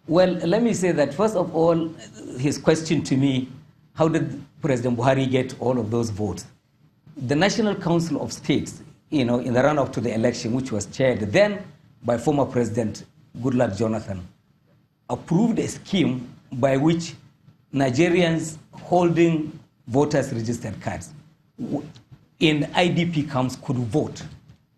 Well, let me say that, first of all, his question to me, how did President Buhari get all of those votes? The National Council of States, in the run-up to the election, which was chaired then by former President Goodluck Jonathan, approved a scheme by which Nigerians holding voters' registered cards in IDP camps could vote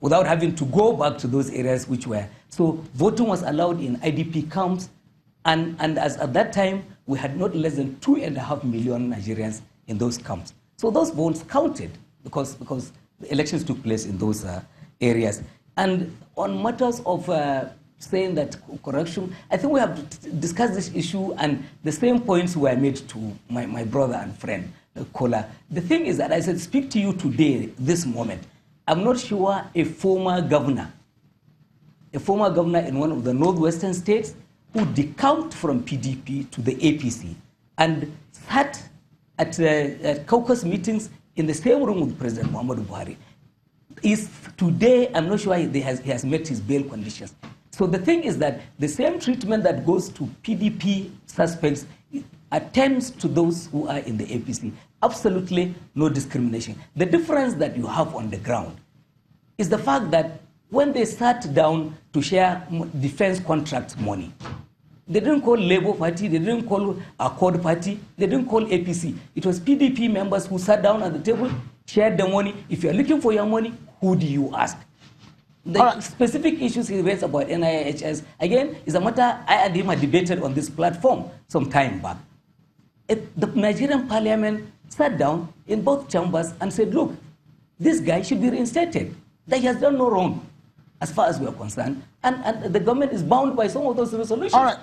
without having to go back to those areas which were. So voting was allowed in IDP camps, and as at that time, we had not less than 2.5 million Nigerians in those camps. So those votes counted because the elections took place in those areas. And on matters of saying that corruption, I think we have discussed this issue, and the same points were made to my brother and friend, Kola. The thing is that I said, speak to you today, this moment. I'm not sure a former governor in one of the northwestern states who decamped from PDP to the APC and sat at caucus meetings in the same room with President Muhammadu Buhari. Is today, I'm not sure he has met his bail conditions. So the thing is that the same treatment that goes to PDP suspects attends to those who are in the APC. Absolutely no discrimination. The difference that you have on the ground is the fact that when they sat down to share defense contract money, they didn't call Labour Party, they didn't call Accord Party, they didn't call APC. It was PDP members who sat down at the table, shared the money. If you're looking for your money, who do you ask? The specific issues he raised about NIHS, again, is a matter I and him had debated on this platform some time back. The Nigerian parliament sat down in both chambers and said, look, this guy should be reinstated. That he has done no wrong, as far as we are concerned. And the government is bound by some of those resolutions. All right,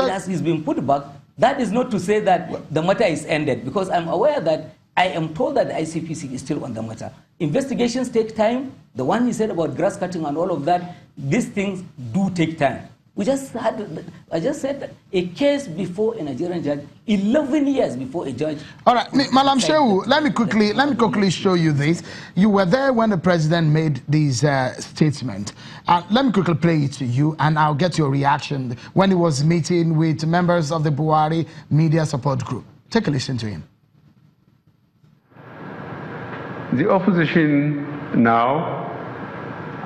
As he's been put back, that is not to say that the matter is ended, because I'm aware that I am told that the ICPC is still on the matter. Investigations take time. The one he said about grass cutting and all of that, these things do take time. I just said that a case before a Nigerian judge, 11 years before a judge. All right, Madam Shehu, let me quickly show you this. You were there when the president made these statements. Let me quickly play it to you, and I'll get your reaction when he was meeting with members of the Buhari Media Support Group. Take a listen to him. The opposition now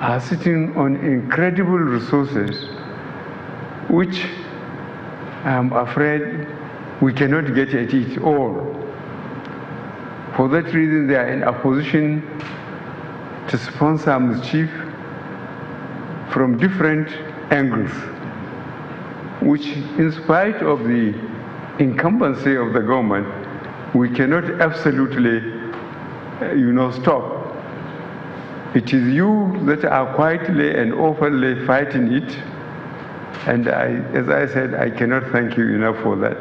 are sitting on incredible resources, which I'm afraid we cannot get at it all. For that reason, they are in a position to sponsor mischief from different angles, which, in spite of the incumbency of the government, we cannot absolutely stop. It is you that are quietly and openly fighting it, and as I said, I cannot thank you enough for that.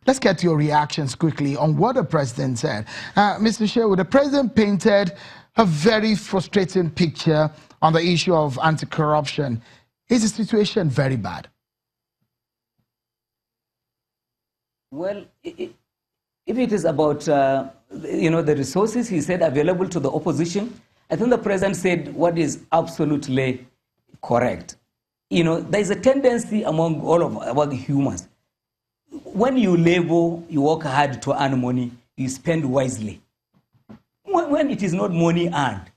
Let's get your reactions quickly on what the president said. Mr. Shehu, the president painted a very frustrating picture on the issue of anti-corruption. Is the situation very bad? Well, if it is about the resources, he said, available to the opposition, I think the president said what is absolutely correct. There is a tendency among all of humans. When you labor, you work hard to earn money, you spend wisely. When it is not money earned,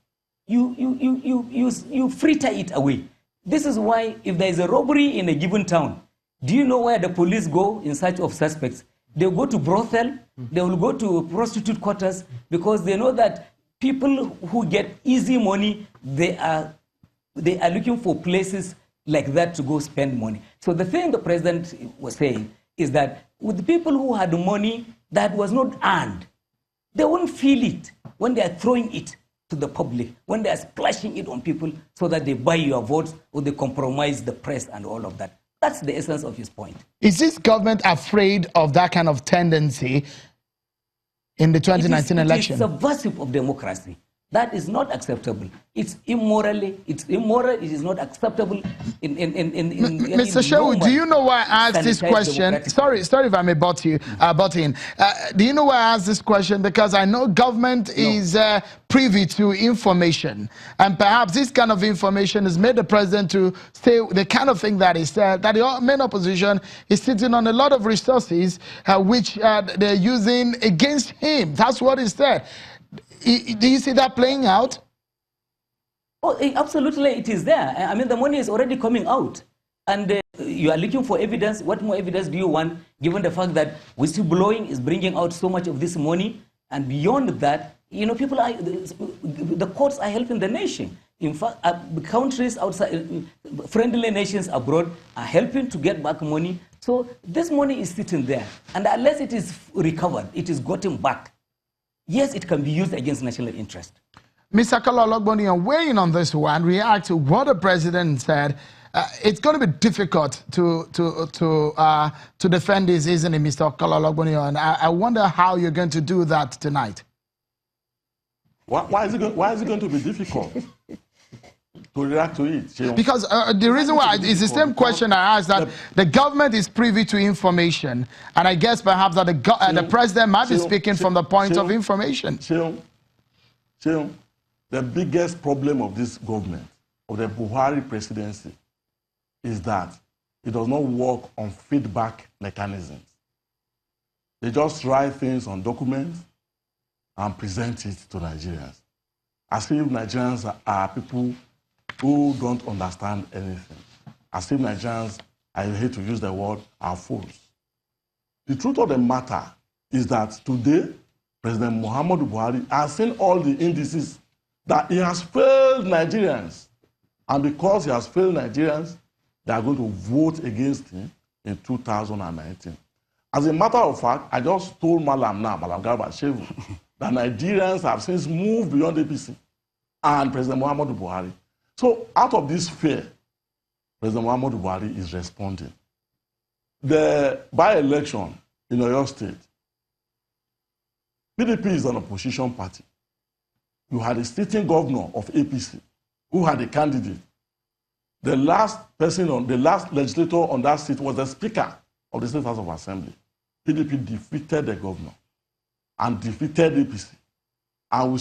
you fritter it away. This is why if there is a robbery in a given town, do you know where the police go in search of suspects? They will go to brothel, they will go to prostitute quarters, because they know that people who get easy money, they are looking for places like that to go spend money. So the thing the president was saying is that with the people who had money that was not earned, they won't feel it when they are throwing it to the public, when they are splashing it on people so that they buy your votes or they compromise the press and all of that. That's the essence of his point. Is this government afraid of that kind of tendency in the 2019 election? It's subversive of democracy. That is not acceptable. It's immoral. It is not acceptable. Mr. Shehu, do you know why I asked this question? Sorry if I may butt in. Do you know why I asked this question? Because I know government is privy to information, and perhaps this kind of information has made the president to say the kind of thing that he said, that the main opposition is sitting on a lot of resources which they're using against him. That's what he said. Do you see that playing out? Oh, absolutely, it is there. I mean, the money is already coming out. And you are looking for evidence. What more evidence do you want, given the fact that whistleblowing is bringing out so much of this money? And beyond that, you know, people are, the courts are helping the nation. In fact, countries outside, friendly nations abroad are helping to get back money. So this money is sitting there. And unless it is recovered, it is gotten back. Yes, it can be used against national interest. Mr. Ologbondiyan, weigh in on this one, react to what the president said. It's going to be difficult to defend this, isn't it, Mr. Ologbondiyan? I wonder how you're going to do that tonight. Why is it going to be difficult to react to it? Because the reason why is the same question I asked, that the government is privy to information, and I guess perhaps that the president might be speaking from the point of information. Shehu, the biggest problem of this government, of the Buhari presidency, is that it does not work on feedback mechanisms. They just write things on documents and present it to Nigerians, as if Nigerians are people who don't understand anything. As if Nigerians, I hate to use the word, are fools. The truth of the matter is that today, President Muhammadu Buhari has seen all the indices that he has failed Nigerians. And because he has failed Nigerians, they are going to vote against him in 2019. As a matter of fact, I just told Malam Garba, Shehu, that Nigerians have since moved beyond APC and President Muhammadu Buhari. So out of this fear, President Muhammadu Buhari is responding. The by-election in Oyo State, PDP is an opposition party. You had a sitting governor of APC who had a candidate. The last legislator on that seat was the Speaker of the State House of Assembly. PDP defeated the governor and defeated APC. And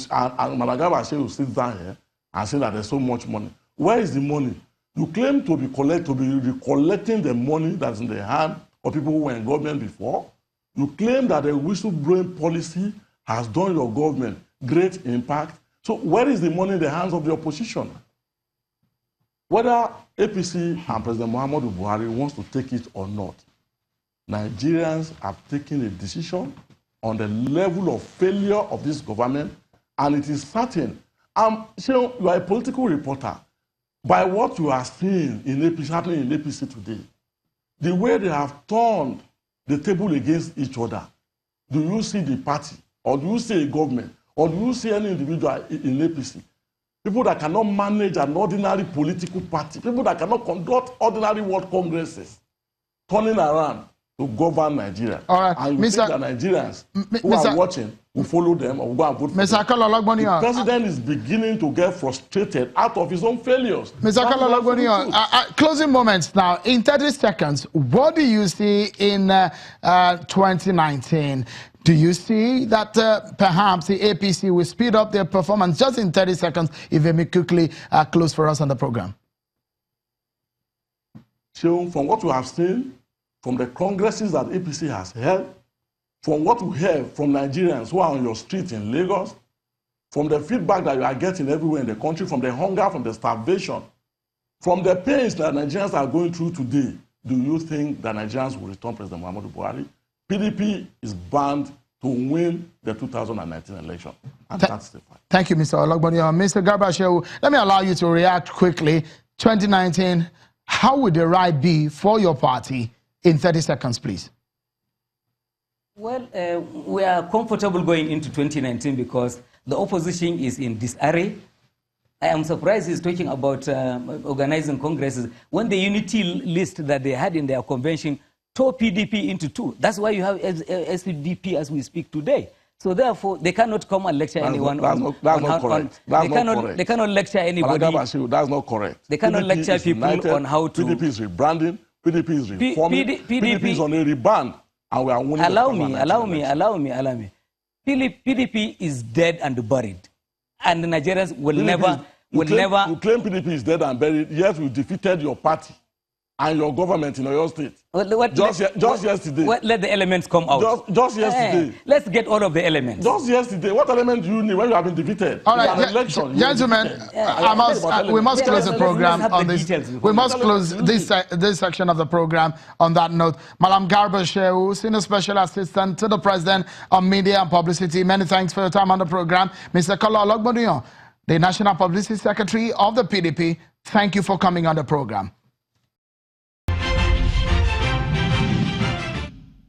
Malagaba Shehu sits down here and say that there's so much money. Where is the money? You claim to be recollecting the money that's in the hand of people who were in government before. You claim that the whistleblowing policy has done your government great impact. So where is the money in the hands of the opposition? Whether APC and President Muhammadu Buhari wants to take it or not, Nigerians have taken a decision on the level of failure of this government, and it is certain. Shehu, you are a political reporter. By what you are seeing in APC, happening in APC today, the way they have turned the table against each other, do you see the party, or do you see a government, or do you see any individual in APC? People that cannot manage an ordinary political party, people that cannot conduct ordinary world congresses, turning around to govern Nigeria. All right, and you think that Nigerians who are watching will follow them or will go and vote for them. The president is beginning to get frustrated out of his own failures. Mr. Ologbondiyan, closing moments now. In 30 seconds, what do you see in 2019? Do you see that perhaps the APC will speed up their performance? Just in 30 seconds, if you may quickly close for us on the program. So, from what we have seen, from the congresses that APC has held, from what we hear from Nigerians who are on your streets in Lagos, from the feedback that you are getting everywhere in the country, from the hunger, from the starvation, from the pains that Nigerians are going through today, do you think that Nigerians will return President Muhammadu Buhari? PDP is bound to win the 2019 election. And that's the fact. Thank you, Mr. Ologbondiyan. Mr. Garba Shehu, let me allow you to react quickly. 2019, how would the ride be for your party in 30 seconds, please? Well, we are comfortable going into 2019 because the opposition is in disarray. I am surprised he's talking about organizing congresses when the unity list that they had in their convention tore PDP into two. That's why you have SDP as we speak today. So therefore, they cannot come and lecture anyone. That's not correct. They cannot lecture anybody. Shehu, that's not correct. They cannot lecture people on how to. PDP is rebranding. PDP is reforming. PDP is on a rebrand, and we are winning. Allow me. PDP is dead and buried, and the Nigerians will never. You claim PDP is dead and buried, yet you defeated your party and your government in your state. Just yesterday. Let the elements come out. Just yesterday. Let's get all of the elements. Just yesterday. What element do you need when you have been defeated? All right, gentlemen, we must close the program on this. We must close this section of the program on that note. Madam Garba Shehu, Senior Special Assistant to the President on Media and Publicity. Many thanks for your time on the program. Mr. Ologbondiyan, the National Publicity Secretary of the PDP, thank you for coming on the program.